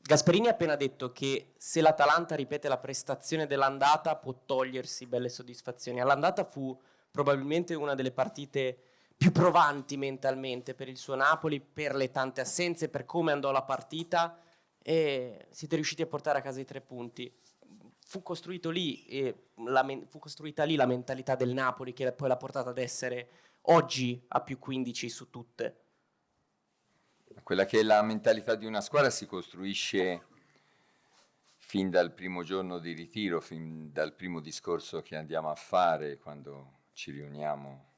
Gasperini ha appena detto che se l'Atalanta ripete la prestazione dell'andata può togliersi belle soddisfazioni. All'andata fu probabilmente una delle partite più provanti mentalmente per il suo Napoli, per le tante assenze, per come andò la partita, e siete riusciti a portare a casa i 3 punti. Fu costruita lì la mentalità del Napoli, che poi l'ha portata ad essere oggi a più 15 su tutte. Quella che è la mentalità di una squadra si costruisce fin dal primo giorno di ritiro, fin dal primo discorso che andiamo a fare quando ci riuniamo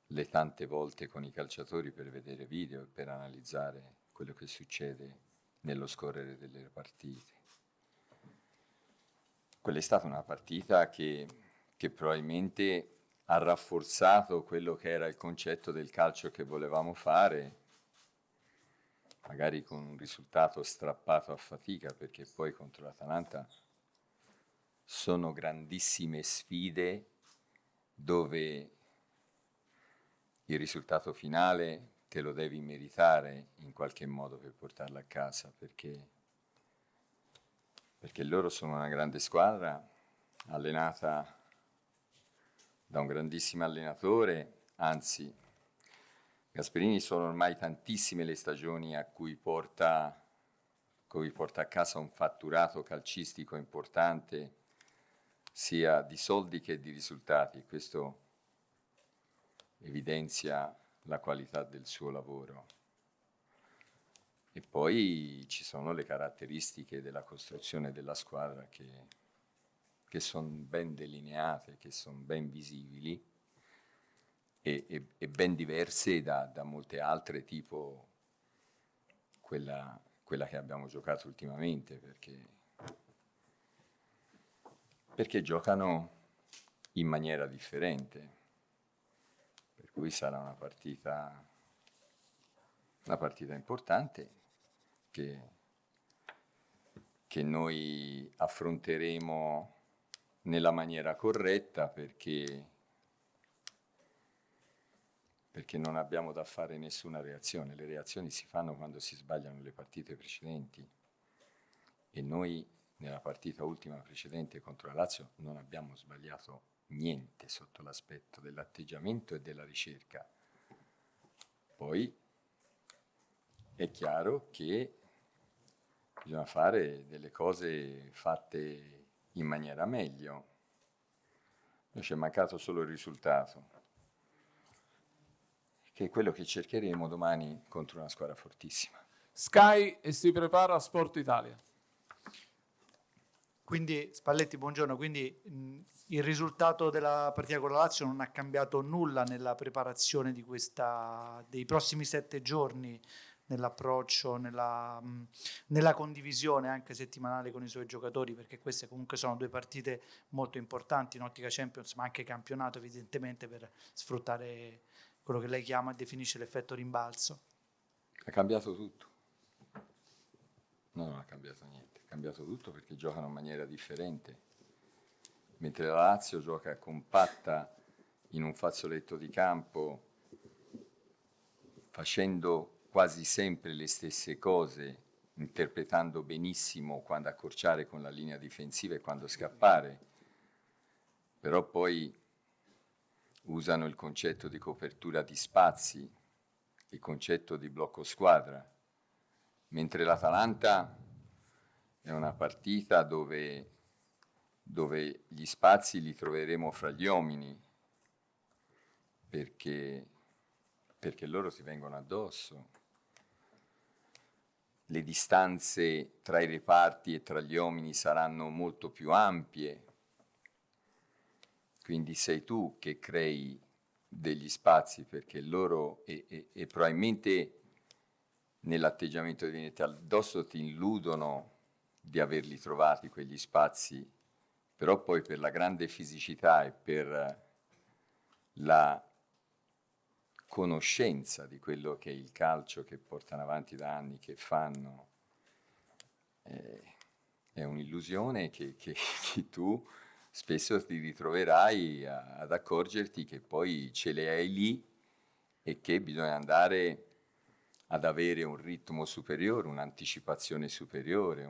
le tante volte con i calciatori per vedere video e per analizzare quello che succede nello scorrere delle partite. Quella è stata una partita che probabilmente ha rafforzato quello che era il concetto del calcio che volevamo fare, magari con un risultato strappato a fatica, perché poi contro l'Atalanta sono grandissime sfide dove il risultato finale te lo devi meritare in qualche modo per portarlo a casa, perché loro sono una grande squadra, allenata da un grandissimo allenatore, anzi Gasperini sono ormai tantissime le stagioni a cui porta a casa un fatturato calcistico importante, sia di soldi che di risultati. Questo evidenzia la qualità del suo lavoro. E poi ci sono le caratteristiche della costruzione della squadra che sono ben delineate, che sono ben visibili e ben diverse da molte altre, tipo quella che abbiamo giocato ultimamente, perché giocano in maniera differente, per cui sarà una partita importante che noi affronteremo nella maniera corretta, perché non abbiamo da fare nessuna reazione. Le reazioni si fanno quando si sbagliano le partite precedenti, e noi nella partita ultima precedente contro la Lazio non abbiamo sbagliato niente sotto l'aspetto dell'atteggiamento e della ricerca. Poi è chiaro che bisogna fare delle cose fatte in maniera meglio. Noi ci è mancato solo il risultato, che è quello che cercheremo domani contro una squadra fortissima. Sky e si prepara a Sport Italia. Quindi Spalletti, buongiorno, quindi il risultato della partita con la Lazio non ha cambiato nulla nella preparazione dei prossimi 7 giorni, nell'approccio, nella condivisione anche settimanale con i suoi giocatori, perché queste comunque sono 2 partite molto importanti in ottica Champions, ma anche campionato evidentemente, per sfruttare quello che lei chiama e definisce l'effetto rimbalzo. Ha cambiato tutto. No, non ha cambiato niente, ha cambiato tutto perché giocano in maniera differente. Mentre la Lazio gioca compatta in un fazzoletto di campo, facendo quasi sempre le stesse cose, interpretando benissimo quando accorciare con la linea difensiva e quando scappare, però poi usano il concetto di copertura di spazi, il concetto di blocco squadra, mentre l'Atalanta è una partita dove gli spazi li troveremo fra gli uomini, perché loro ti vengono addosso. Le distanze tra i reparti e tra gli uomini saranno molto più ampie, quindi sei tu che crei degli spazi, perché loro e probabilmente nell'atteggiamento di venire addosso ti illudono di averli trovati quegli spazi, però poi per la grande fisicità e per la conoscenza di quello che è il calcio che portano avanti da anni, che fanno, è un'illusione che tu spesso ti ritroverai ad accorgerti che poi ce le hai lì e che bisogna andare ad avere un ritmo superiore, un'anticipazione superiore,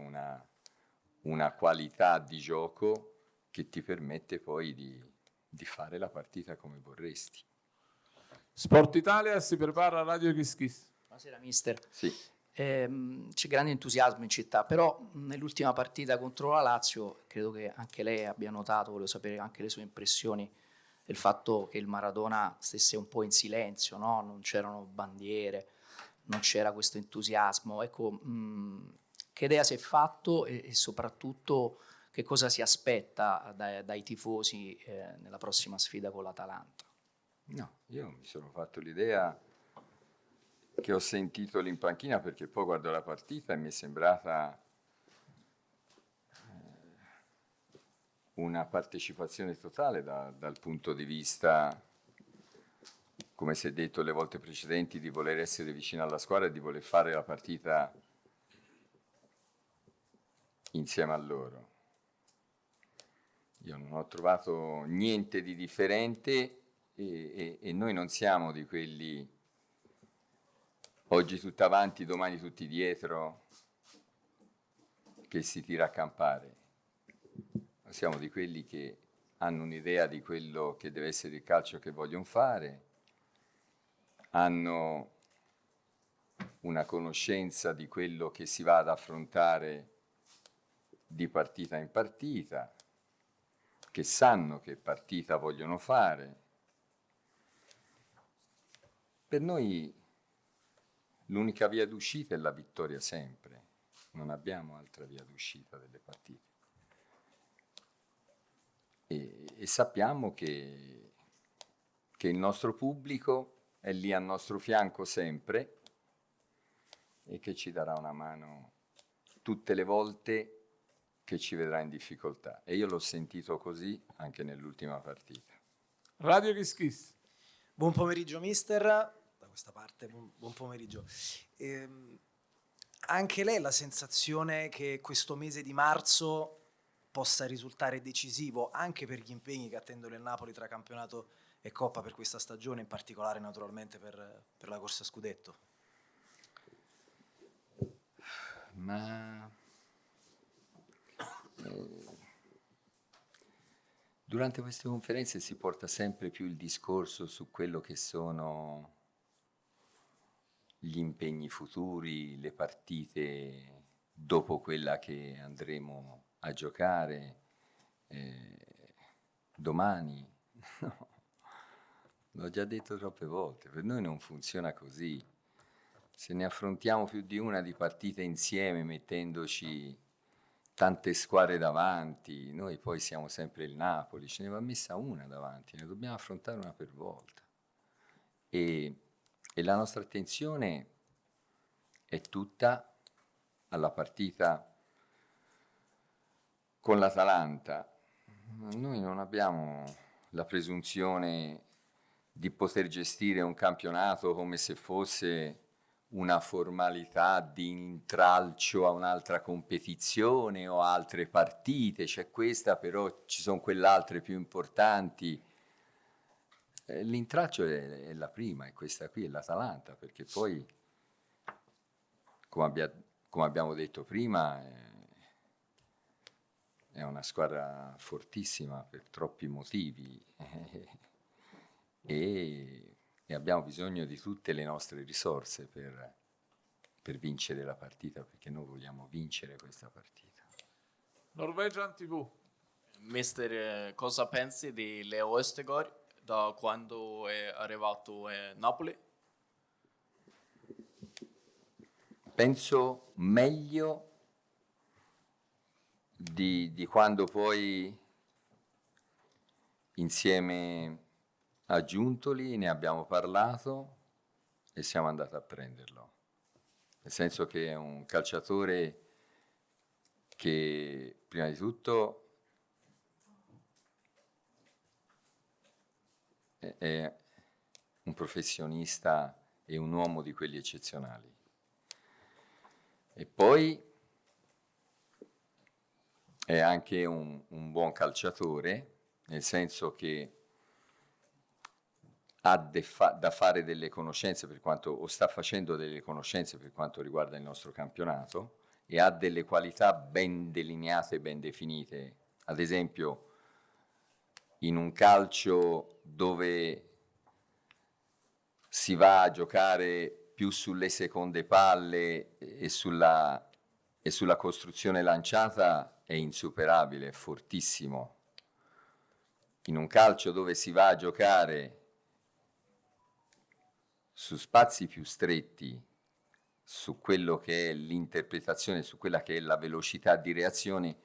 una qualità di gioco che ti permette poi di fare la partita come vorresti. Sport Italia si prepara Radio Kiss Kiss. Buonasera mister. Sì. C'è grande entusiasmo in città, però nell'ultima partita contro la Lazio, credo che anche lei abbia notato, volevo sapere anche le sue impressioni, del fatto che il Maradona stesse un po' in silenzio, no? Non c'erano bandiere, non c'era questo entusiasmo. Ecco, che idea si è fatto e soprattutto che cosa si aspetta dai tifosi nella prossima sfida con l'Atalanta? No, io mi sono fatto l'idea che ho sentito lì in panchina, perché poi guardo la partita e mi è sembrata una partecipazione totale dal punto di vista, come si è detto le volte precedenti, di voler essere vicino alla squadra e di voler fare la partita insieme a loro. Io non ho trovato niente di differente e noi non siamo di quelli oggi tutti avanti, domani tutti dietro, che si tira a campare. Siamo di quelli che hanno un'idea di quello che deve essere il calcio che vogliono fare, hanno una conoscenza di quello che si va ad affrontare di partita in partita, che sanno che partita vogliono fare. Per noi l'unica via d'uscita è la vittoria sempre, non abbiamo altra via d'uscita delle partite. E sappiamo che il nostro pubblico è lì al nostro fianco sempre e che ci darà una mano tutte le volte che ci vedrà in difficoltà. E io l'ho sentito così anche nell'ultima partita. Radio Kiss Kiss. Buon pomeriggio mister, da questa parte, buon pomeriggio. Anche lei ha la sensazione che questo mese di marzo possa risultare decisivo anche per gli impegni che attendono il Napoli tra campionato e Coppa per questa stagione, in particolare naturalmente per la corsa a scudetto? Ma durante queste conferenze si porta sempre più il discorso su quello che sono gli impegni futuri, le partite dopo quella che andremo a giocare domani. No, l'ho già detto troppe volte, per noi non funziona così. Se ne affrontiamo più di una di partite insieme, mettendoci tante squadre davanti, noi poi siamo sempre il Napoli, ce ne va messa una davanti, ne dobbiamo affrontare una per volta. E la nostra attenzione è tutta alla partita con l'Atalanta. Noi non abbiamo la presunzione di poter gestire un campionato come se fosse una formalità di intralcio a un'altra competizione o altre partite, c'è questa però ci sono quell'altre più importanti. L'intralcio è la prima, è questa qui, è l'Atalanta, perché poi, come abbiamo detto prima, è una squadra fortissima per troppi motivi e abbiamo bisogno di tutte le nostre risorse per vincere la partita, perché noi vogliamo vincere questa partita. Norwegian TV. Mister, cosa pensi di Leo Østegård da quando è arrivato a Napoli? Penso meglio di quando poi insieme a Giuntoli ne abbiamo parlato e siamo andati a prenderlo. Nel senso che è un calciatore che prima di tutto è un professionista e un uomo di quelli eccezionali. E poi è anche un buon calciatore, nel senso che ha da fare delle conoscenze per quanto, o sta facendo delle conoscenze per quanto riguarda il nostro campionato, e ha delle qualità ben delineate, ben definite. Ad esempio, in un calcio dove si va a giocare più sulle seconde palle e sulla costruzione lanciata, è insuperabile, è fortissimo. In un calcio dove si va a giocare su spazi più stretti, su quello che è l'interpretazione, su quella che è la velocità di reazione,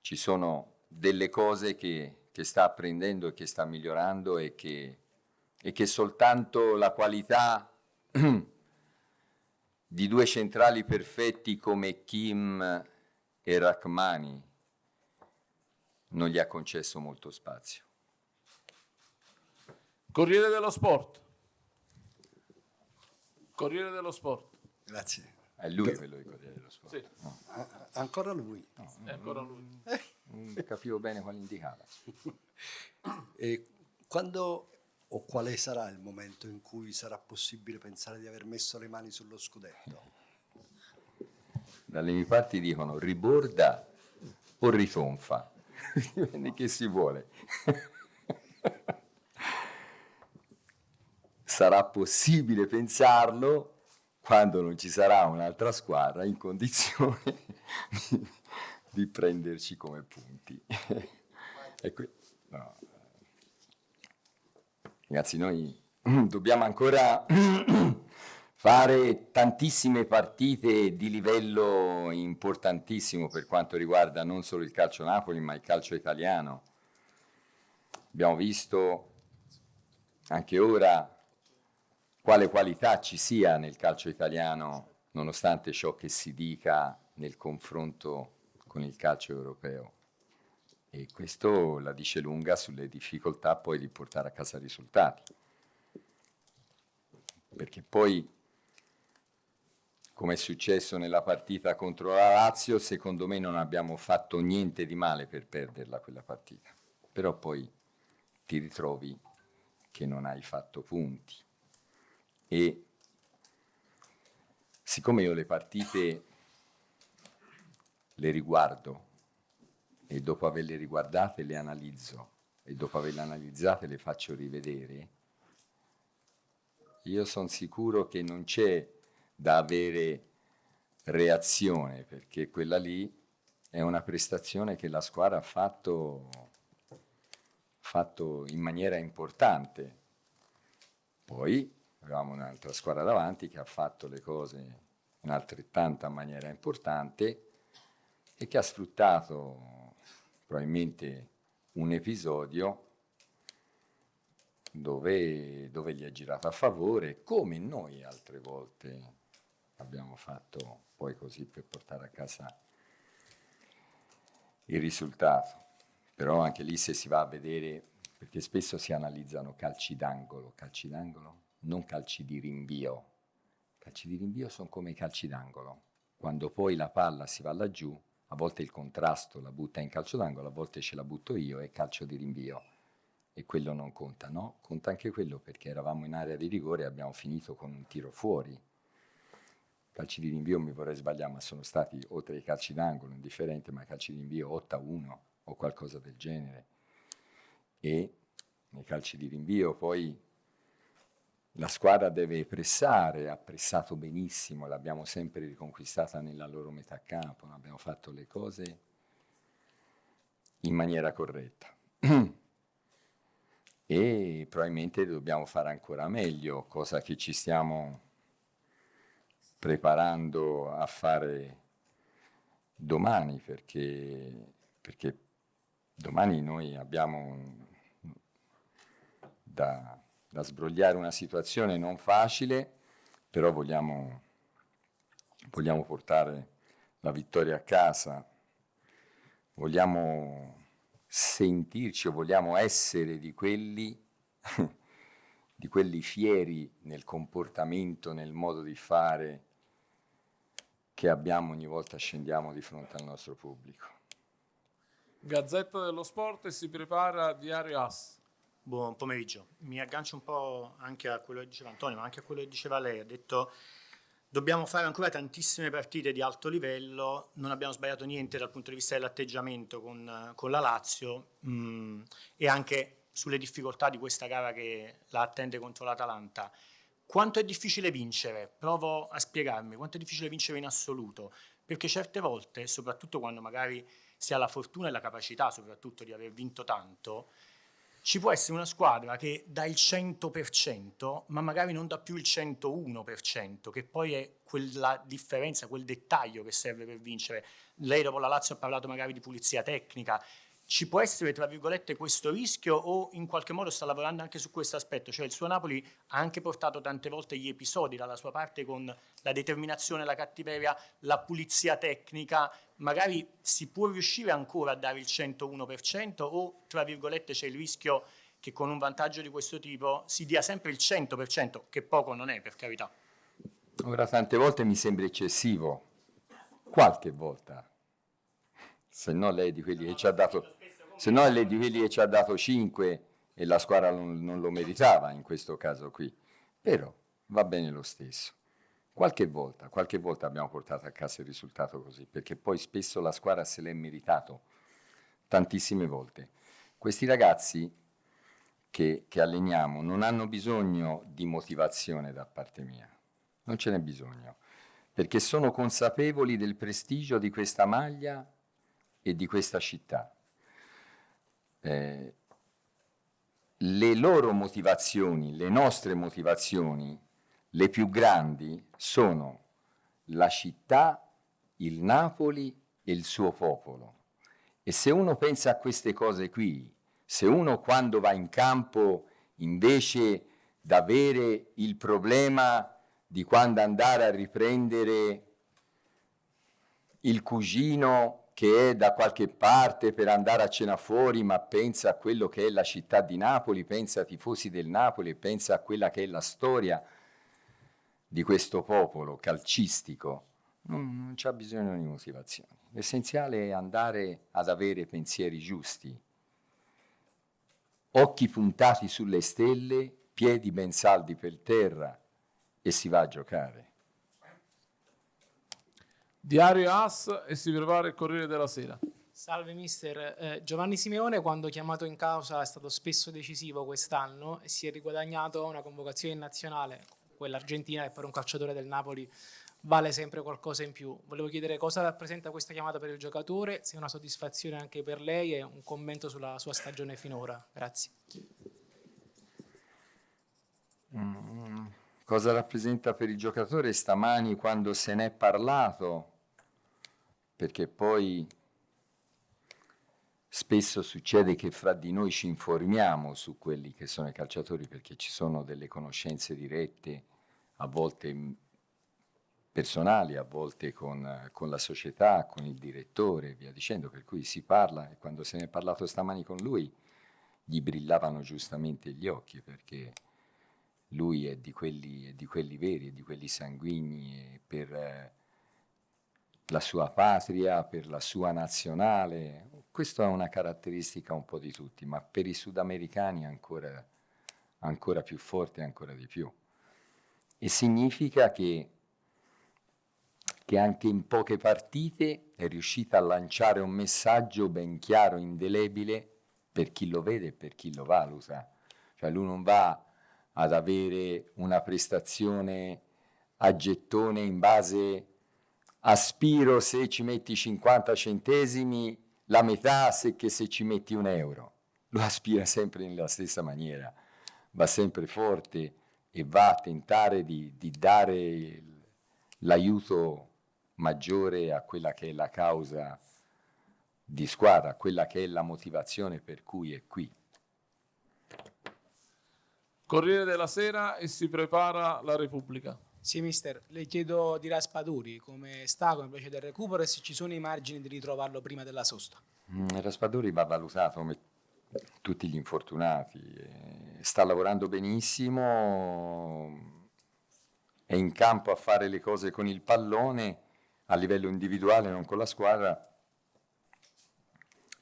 ci sono delle cose che sta apprendendo e che sta migliorando e che soltanto la qualità di due centrali perfetti come Kim e Rachmani non gli ha concesso molto spazio. Corriere dello Sport. Corriere dello Sport. Grazie. È lui quello di Corriere dello Sport. Sì. No, Ancora lui. È ancora lui. non capivo bene quale indicava. E quando o quale sarà il momento in cui sarà possibile pensare di aver messo le mani sullo scudetto? Dalle mie parti dicono riborda o ritonfa, dipende che si vuole. Sarà possibile pensarlo quando non ci sarà un'altra squadra in condizione di prenderci come punti. No. Ragazzi, noi dobbiamo ancora fare tantissime partite di livello importantissimo per quanto riguarda non solo il calcio Napoli, ma il calcio italiano. Abbiamo visto anche ora quale qualità ci sia nel calcio italiano, nonostante ciò che si dica nel confronto con il calcio europeo. E questo la dice lunga sulle difficoltà poi di portare a casa risultati. Perché poi, come è successo nella partita contro la Lazio, secondo me non abbiamo fatto niente di male per perderla quella partita. Però poi ti ritrovi che non hai fatto punti. E siccome io le partite le riguardo e dopo averle riguardate le analizzo e dopo averle analizzate le faccio rivedere, io sono sicuro che non c'è da avere reazione, perché quella lì è una prestazione che la squadra ha fatto in maniera importante. Poi avevamo un'altra squadra davanti che ha fatto le cose in altrettanta maniera importante e che ha sfruttato probabilmente un episodio dove gli è girato a favore, come noi altre volte abbiamo fatto poi così per portare a casa il risultato. Però anche lì se si va a vedere, perché spesso si analizzano calci d'angolo, non calci di rinvio. Calci di rinvio sono come i calci d'angolo. Quando poi la palla si va laggiù, a volte il contrasto la butta in calcio d'angolo, a volte ce la butto io, è calcio di rinvio. E quello non conta, no? Conta anche quello perché eravamo in area di rigore e abbiamo finito con un tiro fuori. Calci di rinvio mi vorrei sbagliare, ma sono stati oltre ai calci d'angolo, indifferente, ma calci di rinvio 8-1 o qualcosa del genere. E nei calci di rinvio poi la squadra deve pressare, ha pressato benissimo, l'abbiamo sempre riconquistata nella loro metà campo, abbiamo fatto le cose in maniera corretta. E probabilmente dobbiamo fare ancora meglio, cosa che ci stiamo preparando a fare domani, perché domani noi abbiamo da sbrogliare una situazione non facile, però vogliamo portare la vittoria a casa, vogliamo sentirci o vogliamo essere di quelli fieri nel comportamento, nel modo di fare che abbiamo ogni volta scendiamo di fronte al nostro pubblico. Gazzetta dello Sport e si prepara Diario AS. Buon pomeriggio. Mi aggancio un po' anche a quello che diceva Antonio, ma anche a quello che diceva lei. Ha detto dobbiamo fare ancora tantissime partite di alto livello, non abbiamo sbagliato niente dal punto di vista dell'atteggiamento con la Lazio e anche sulle difficoltà di questa gara che la attende contro l'Atalanta. Quanto è difficile vincere? Provo a spiegarmi. Quanto è difficile vincere in assoluto? Perché certe volte, soprattutto quando magari si ha la fortuna e la capacità soprattutto di aver vinto tanto, ci può essere una squadra che dà il 100%, ma magari non dà più il 101%, che poi è quella differenza, quel dettaglio che serve per vincere. Lei dopo la Lazio ha parlato magari di pulizia tecnica. Ci può essere, tra virgolette, questo rischio o in qualche modo sta lavorando anche su questo aspetto? Cioè il suo Napoli ha anche portato tante volte gli episodi dalla sua parte con la determinazione, la cattiveria, la pulizia tecnica. Magari si può riuscire ancora a dare il 101% o, tra virgolette, c'è il rischio che con un vantaggio di questo tipo si dia sempre il 100%, che poco non è, per carità. Ora, tante volte mi sembra eccessivo, qualche volta, se no lei è di quelli che ci ha dato, se no lei è di quelli che ci ha dato 5 e la squadra non lo meritava in questo caso qui, però va bene lo stesso. Qualche volta abbiamo portato a casa il risultato così, perché poi spesso la squadra se l'è meritato, tantissime volte. Questi ragazzi che alleniamo non hanno bisogno di motivazione da parte mia, non ce n'è bisogno, perché sono consapevoli del prestigio di questa maglia e di questa città. Le loro motivazioni, le nostre motivazioni, le più grandi sono la città, il Napoli e il suo popolo. E se uno pensa a queste cose qui, se uno quando va in campo invece d'avere il problema di quando andare a riprendere il cugino che è da qualche parte per andare a cena fuori, ma pensa a quello che è la città di Napoli, pensa ai tifosi del Napoli, pensa a quella che è la storia di questo popolo calcistico, non c'ha bisogno di motivazioni. L'essenziale è andare ad avere pensieri giusti, occhi puntati sulle stelle, piedi ben saldi per terra e si va a giocare. Diario AS e si prepara il Corriere della Sera. Salve mister, Giovanni Simeone quando chiamato in causa è stato spesso decisivo quest'anno e si è riguadagnato una convocazione in nazionale, quella argentina, che per un calciatore del Napoli vale sempre qualcosa in più. Volevo chiedere cosa rappresenta questa chiamata per il giocatore, se è una soddisfazione anche per lei e un commento sulla sua stagione finora. Grazie. Cosa rappresenta per il giocatore stamani quando se n'è parlato? Perché poi spesso succede che fra di noi ci informiamo su quelli che sono i calciatori perché ci sono delle conoscenze dirette, a volte personali, a volte con la società, con il direttore e via dicendo, per cui si parla e quando se ne è parlato stamani con lui gli brillavano giustamente gli occhi perché lui è di quelli veri, è di quelli sanguigni per la sua patria, per la sua nazionale. Questa è una caratteristica un po' di tutti, ma per i sudamericani ancora più forte, ancora di più. E significa che anche in poche partite è riuscita a lanciare un messaggio ben chiaro, indelebile, per chi lo vede e per chi lo valuta. Cioè lui non va ad avere una prestazione a gettone in base aspiro se ci metti 50 centesimi, la metà che se ci metti €1. Lo aspira sempre nella stessa maniera, va sempre forte e va a tentare di dare l'aiuto maggiore a quella che è la causa di squadra, quella che è la motivazione per cui è qui. Corriere della Sera e si prepara la Repubblica. Sì mister, le chiedo di Raspaduri come sta, come invece del recupero e se ci sono i margini di ritrovarlo prima della sosta. Raspadori va valutato come tutti gli infortunati, sta lavorando benissimo, è in campo a fare le cose con il pallone a livello individuale, non con la squadra,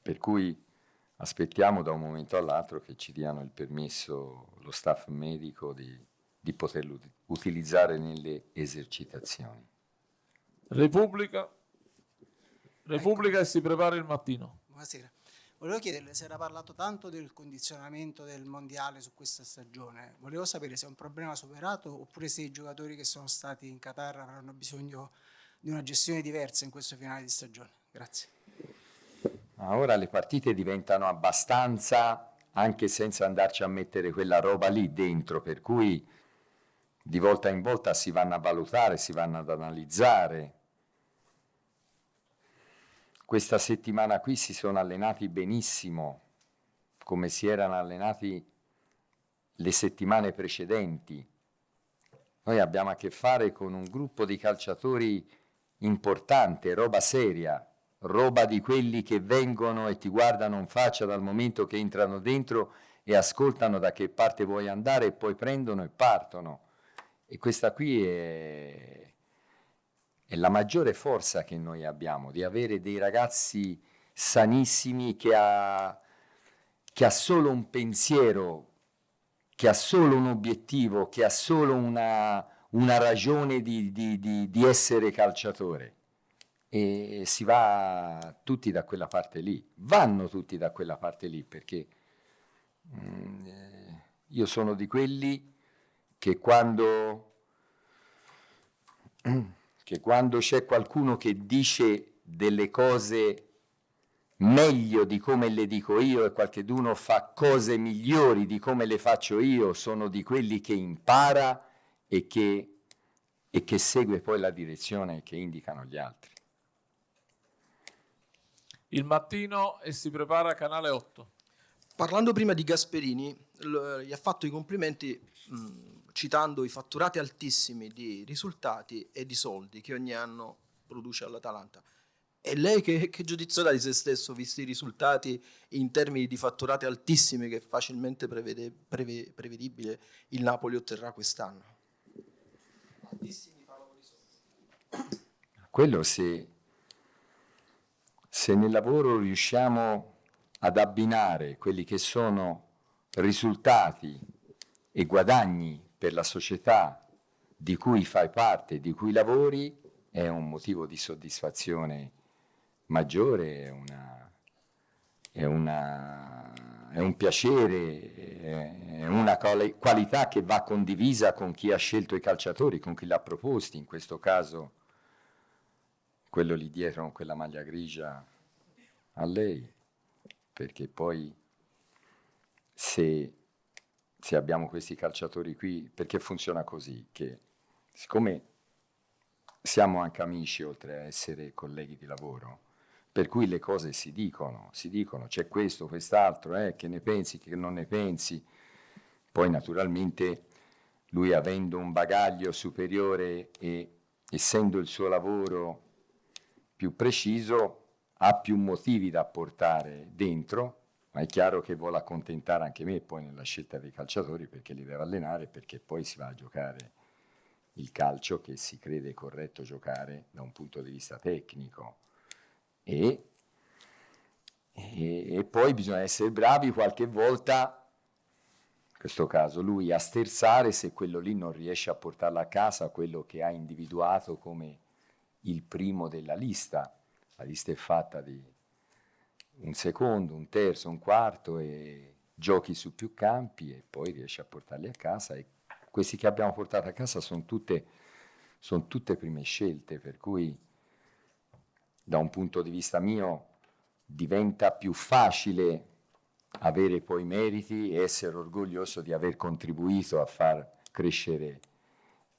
per cui aspettiamo da un momento all'altro che ci diano il permesso, lo staff medico, di poterlo utilizzare nelle esercitazioni. Repubblica e si prepara il mattino. Buonasera. Volevo chiederle, si era parlato tanto del condizionamento del mondiale su questa stagione, volevo sapere se è un problema superato oppure se i giocatori che sono stati in Qatar avranno bisogno di una gestione diversa in questo finale di stagione. Grazie. Ma ora le partite diventano abbastanza, anche senza andarci a mettere quella roba lì dentro, per cui di volta in volta si vanno a valutare, si vanno ad analizzare. Questa settimana qui si sono allenati benissimo, come si erano allenati le settimane precedenti. Noi abbiamo a che fare con un gruppo di calciatori importante, roba seria, roba di quelli che vengono e ti guardano in faccia dal momento che entrano dentro e ascoltano da che parte vuoi andare e poi prendono e partono. E questa qui è la maggiore forza che noi abbiamo, di avere dei ragazzi sanissimi che ha solo un pensiero, che ha solo un obiettivo, che ha solo una ragione di essere calciatore. E si va tutti da quella parte lì, vanno tutti da quella parte lì, perché io sono di quelli che quando c'è qualcuno che dice delle cose meglio di come le dico io e qualcheduno fa cose migliori di come le faccio io, sono di quelli che impara e che segue poi la direzione che indicano gli altri. Il mattino e si prepara Canale 8. Parlando prima di Gasperini, gli ha fatto i complimenti citando i fatturati altissimi di risultati e di soldi che ogni anno produce all'Atalanta. E lei che giudizio dà di se stesso, visti i risultati in termini di fatturati altissimi che facilmente prevedibile il Napoli otterrà quest'anno? Altissimi valori. Quello se nel lavoro riusciamo ad abbinare quelli che sono risultati e guadagni per la società di cui fai parte, di cui lavori, è un motivo di soddisfazione maggiore, è un piacere, è una qualità che va condivisa con chi ha scelto i calciatori, con chi li ha proposti, in questo caso quello lì dietro con quella maglia grigia a lei, perché poi se abbiamo questi calciatori qui, perché funziona così, che siccome siamo anche amici oltre a essere colleghi di lavoro, per cui le cose si dicono, c'è questo, quest'altro, che ne pensi, che non ne pensi, poi naturalmente lui avendo un bagaglio superiore e essendo il suo lavoro più preciso, ha più motivi da portare dentro, ma è chiaro che vuole accontentare anche me poi nella scelta dei calciatori, perché li deve allenare, perché poi si va a giocare il calcio che si crede corretto giocare da un punto di vista tecnico. E poi bisogna essere bravi qualche volta, in questo caso lui, a sterzare se quello lì non riesce a portarlo a casa, quello che ha individuato come il primo della lista. La lista è fatta di un secondo, un terzo, un quarto e giochi su più campi e poi riesci a portarli a casa. E questi che abbiamo portato a casa sono tutte prime scelte, per cui da un punto di vista mio diventa più facile avere poi meriti e essere orgoglioso di aver contribuito a far crescere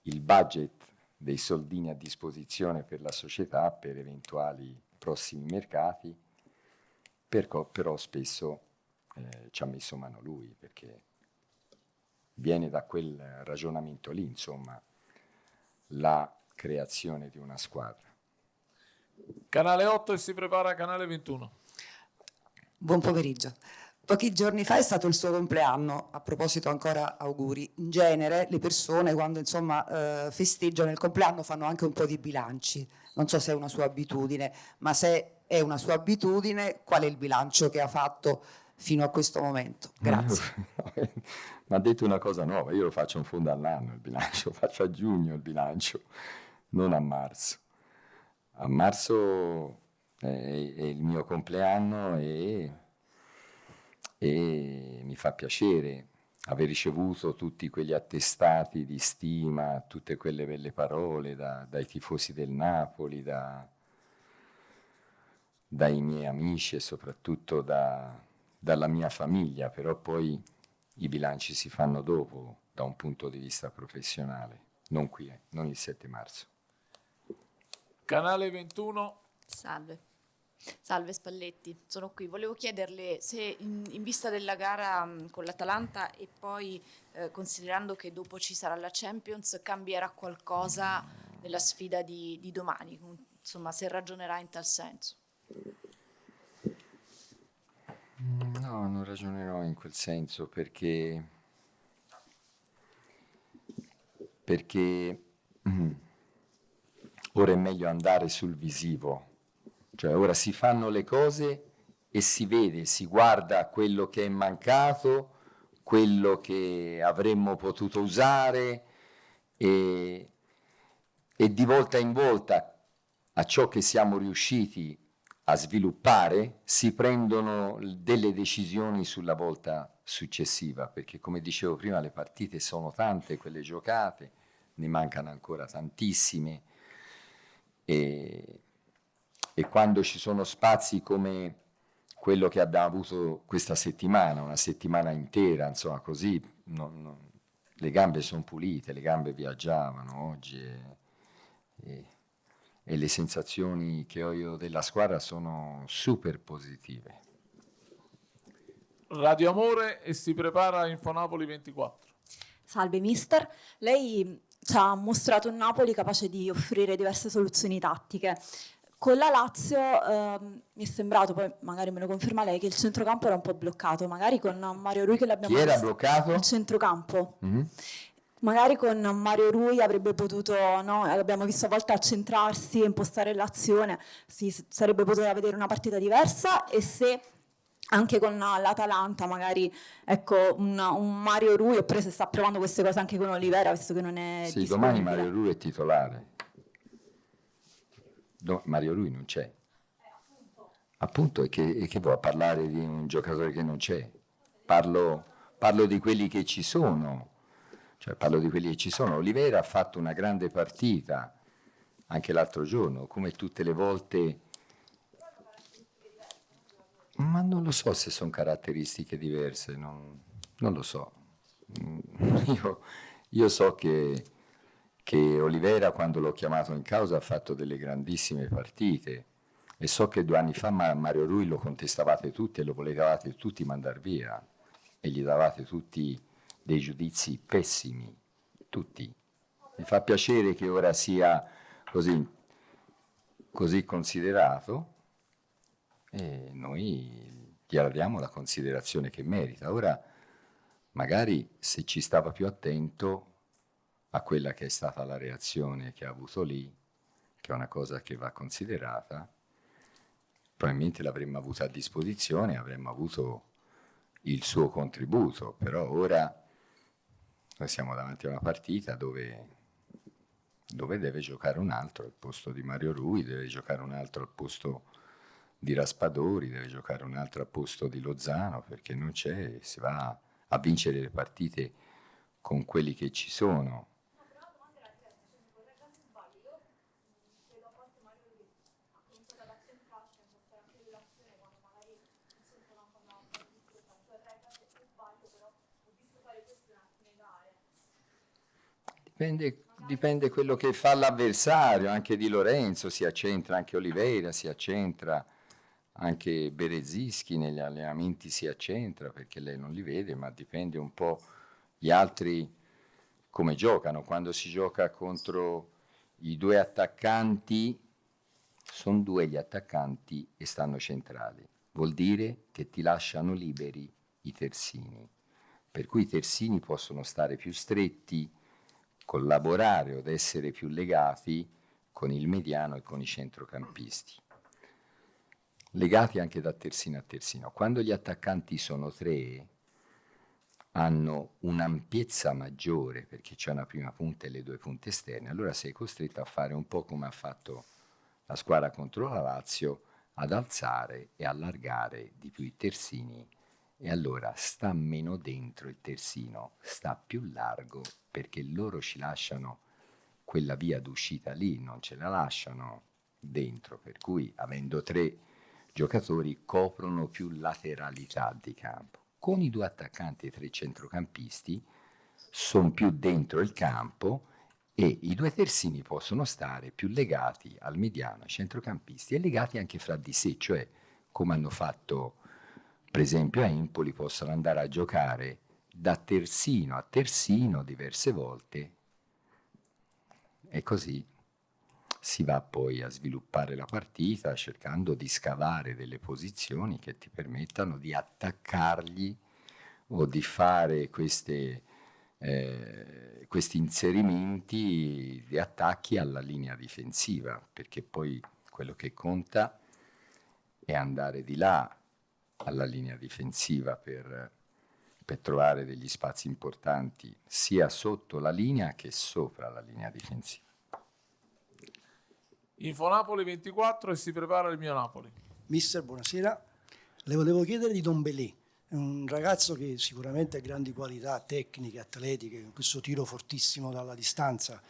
il budget dei soldini a disposizione per la società per eventuali prossimi mercati, però spesso ci ha messo mano lui, perché viene da quel ragionamento lì, insomma, la creazione di una squadra. Canale 8 e si prepara Canale 21. Buon pomeriggio. Pochi giorni fa è stato il suo compleanno, a proposito ancora auguri. In genere le persone quando insomma festeggiano il compleanno fanno anche un po' di bilanci. Non so se è una sua abitudine, ma se è una sua abitudine, qual è il bilancio che ha fatto fino a questo momento. Grazie. Mi ha detto una cosa nuova, io lo faccio in fondo all'anno il bilancio, lo faccio a giugno il bilancio, non a marzo. A marzo è il mio compleanno e mi fa piacere aver ricevuto tutti quegli attestati di stima, tutte quelle belle parole dai tifosi del Napoli, dai miei amici e soprattutto dalla mia famiglia, però poi i bilanci si fanno dopo da un punto di vista professionale, non qui, non il 7 marzo. Canale 21. Salve. Salve Spalletti, sono qui. Volevo chiederle se in vista della gara con l'Atalanta e poi considerando che dopo ci sarà la Champions, cambierà qualcosa nella sfida di domani, insomma se ragionerà in tal senso. No, non ragionerò in quel senso perché ora è meglio andare sul visivo, cioè ora si fanno le cose e si vede, si guarda quello che è mancato, quello che avremmo potuto usare e di volta in volta a ciò che siamo riusciti a sviluppare si prendono delle decisioni sulla volta successiva, perché come dicevo prima le partite sono tante, quelle giocate, ne mancano ancora tantissime e quando ci sono spazi come quello che abbiamo avuto questa settimana, una settimana intera, insomma così, le gambe sono pulite, le gambe viaggiavano oggi e le sensazioni che ho io della squadra sono super positive. Radio Amore e si prepara Infonapoli 24. Salve mister, lei ci ha mostrato un Napoli capace di offrire diverse soluzioni tattiche. Con la Lazio mi è sembrato, poi magari me lo conferma lei, che il centrocampo era un po' bloccato, magari con Mario Rui che l'abbiamo visto. Chi era visto, bloccato? il centrocampo. Mm-hmm. Magari con Mario Rui avrebbe potuto, no? L'abbiamo visto a volte accentrarsi, impostare l'azione, si sarebbe potuta vedere una partita diversa e se anche con l'Atalanta magari ecco un Mario Rui, oppure se sta provando queste cose anche con Olivera, visto che non è sì, disponibile. Domani Mario Rui è titolare. Mario Rui non c'è. Appunto, e che vuoi parlare di un giocatore che non c'è? Parlo di quelli che ci sono. Cioè parlo di quelli che ci sono. Olivera ha fatto una grande partita anche l'altro giorno, come tutte le volte, ma non lo so se sono caratteristiche diverse, non lo so. Io so che Olivera quando l'ho chiamato in causa ha fatto delle grandissime partite e so che 2 anni fa Mario Rui lo contestavate tutti e lo volevate tutti mandare via e gli davate tutti dei giudizi pessimi, tutti. Mi fa piacere che ora sia così considerato e noi gli diamo la considerazione che merita. Ora, magari se ci stava più attento a quella che è stata la reazione che ha avuto lì, che è una cosa che va considerata, probabilmente l'avremmo avuta a disposizione, avremmo avuto il suo contributo, però ora noi siamo davanti a una partita dove deve giocare un altro al posto di Mario Rui, deve giocare un altro al posto di Raspadori, deve giocare un altro al posto di Lozano, perché non c'è, si va a vincere le partite con quelli che ci sono. Dipende quello che fa l'avversario, anche Di Lorenzo si accentra, anche Oliveira si accentra, anche Berezischi negli allenamenti si accentra perché lei non li vede, ma dipende un po' gli altri come giocano. Quando si gioca contro i 2 attaccanti, sono 2 gli attaccanti e stanno centrali, vuol dire che ti lasciano liberi i terzini, per cui i terzini possono stare più stretti, collaborare od essere più legati con il mediano e con i centrocampisti. legati anche da terzino a terzino. Quando gli attaccanti sono 3, hanno un'ampiezza maggiore perché c'è una prima punta e le 2 punte esterne, allora sei costretto a fare un po' come ha fatto la squadra contro la Lazio, ad alzare e allargare di più i terzini, e allora sta meno dentro il terzino, sta più largo perché loro ci lasciano quella via d'uscita lì, non ce la lasciano dentro, per cui avendo 3 giocatori coprono più lateralità di campo. Con i 2 attaccanti e 3 centrocampisti sono più dentro il campo e i 2 terzini possono stare più legati al mediano, ai centrocampisti, e legati anche fra di sé, cioè come hanno fatto per esempio a Empoli, possono andare a giocare da terzino a terzino diverse volte, e così si va poi a sviluppare la partita cercando di scavare delle posizioni che ti permettano di attaccargli o di fare questi inserimenti di attacchi alla linea difensiva, perché poi quello che conta è andare di là alla linea difensiva per trovare degli spazi importanti sia sotto la linea che sopra la linea difensiva. Infonapoli 24 e si prepara il mio Napoli. Mister, buonasera. Le volevo chiedere di Dombelé, è un ragazzo che sicuramente ha grandi qualità tecniche, atletiche, con questo tiro fortissimo dalla distanza.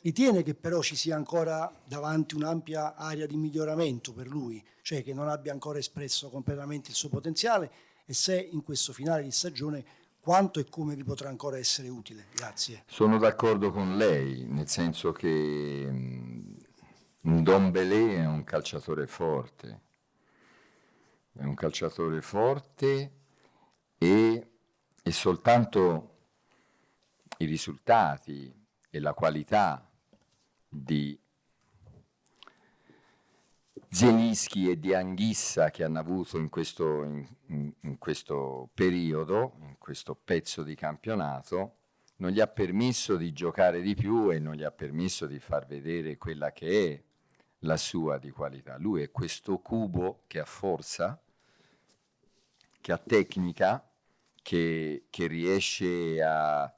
Ritiene che però ci sia ancora davanti un'ampia area di miglioramento per lui, cioè che non abbia ancora espresso completamente il suo potenziale, e se in questo finale di stagione quanto e come gli potrà ancora essere utile? Grazie. Sono d'accordo con lei, nel senso che Ndombélé è un calciatore forte, e soltanto i risultati e la qualità di Zielinski e di Anghissa che hanno avuto in questo periodo, in questo pezzo di campionato, non gli ha permesso di giocare di più e non gli ha permesso di far vedere quella che è la sua di qualità. Lui è questo cubo che ha forza, che ha tecnica, che riesce a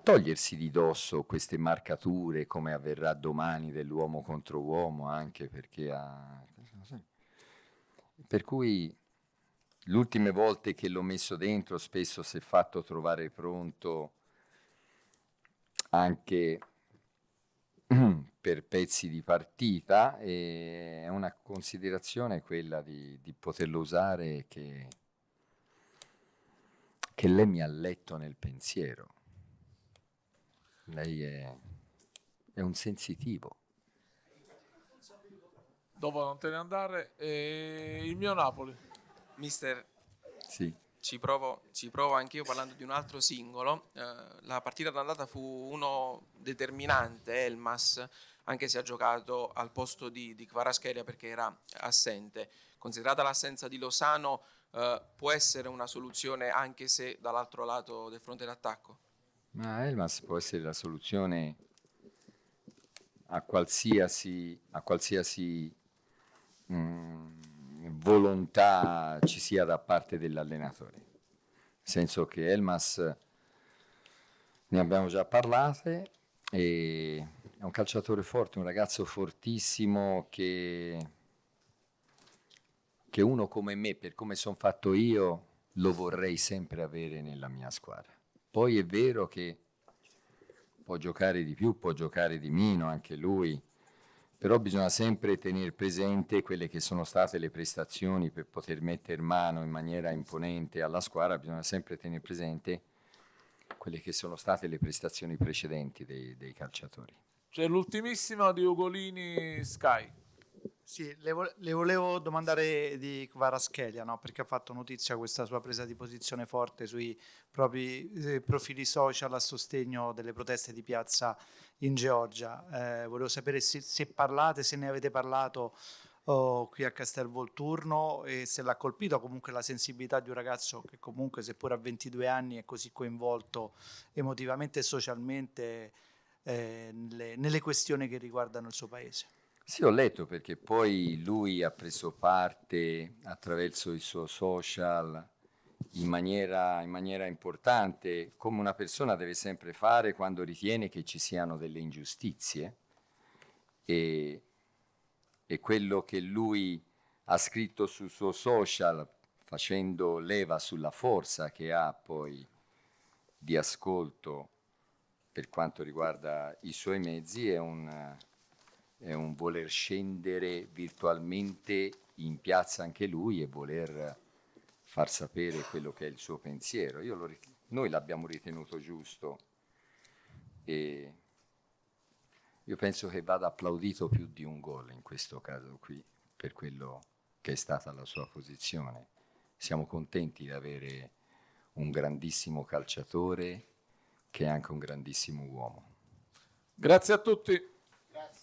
togliersi di dosso queste marcature, come avverrà domani dell'uomo contro uomo, anche perché per cui le ultime volte che l'ho messo dentro spesso si è fatto trovare pronto anche per pezzi di partita, e è una considerazione quella di poterlo usare che lei mi ha letto nel pensiero. Lei è un sensitivo. Dopo non te ne andare, il mio Napoli. Mister, sì. ci provo anch'io parlando di un altro singolo. La partita d'andata fu uno determinante, Elmas, anche se ha giocato al posto di Kvaratskhelia perché era assente. Considerata l'assenza di Lozano, può essere una soluzione anche se dall'altro lato del fronte d'attacco? Ma Elmas può essere la soluzione a qualsiasi volontà ci sia da parte dell'allenatore. Nel senso che Elmas, ne abbiamo già parlato, è un calciatore forte, un ragazzo fortissimo che uno come me, per come sono fatto io, lo vorrei sempre avere nella mia squadra. Poi è vero che può giocare di più, può giocare di meno anche lui, però bisogna sempre tenere presente quelle che sono state le prestazioni per poter mettere mano in maniera imponente alla squadra, bisogna sempre tenere presente quelle che sono state le prestazioni precedenti dei calciatori. C'è l'ultimissima di Ugolini Sky. Sì, le volevo domandare di Kvaratskhelia, no? Perché ha fatto notizia questa sua presa di posizione forte sui propri profili social a sostegno delle proteste di piazza in Georgia. Volevo sapere se ne avete parlato qui a Castelvolturno, e se l'ha colpito comunque la sensibilità di un ragazzo che comunque, seppur a 22 anni, è così coinvolto emotivamente e socialmente nelle questioni che riguardano il suo paese. Sì, ho letto, perché poi lui ha preso parte attraverso i suoi social in maniera importante, come una persona deve sempre fare quando ritiene che ci siano delle ingiustizie, e quello che lui ha scritto sul suo social, facendo leva sulla forza che ha poi di ascolto per quanto riguarda i suoi mezzi, è un voler scendere virtualmente in piazza anche lui e voler far sapere quello che è il suo pensiero. Noi l'abbiamo ritenuto giusto, e io penso che vada applaudito più di un gol in questo caso qui, per quello che è stata la sua posizione. Siamo contenti di avere un grandissimo calciatore che è anche un grandissimo uomo. Grazie a tutti.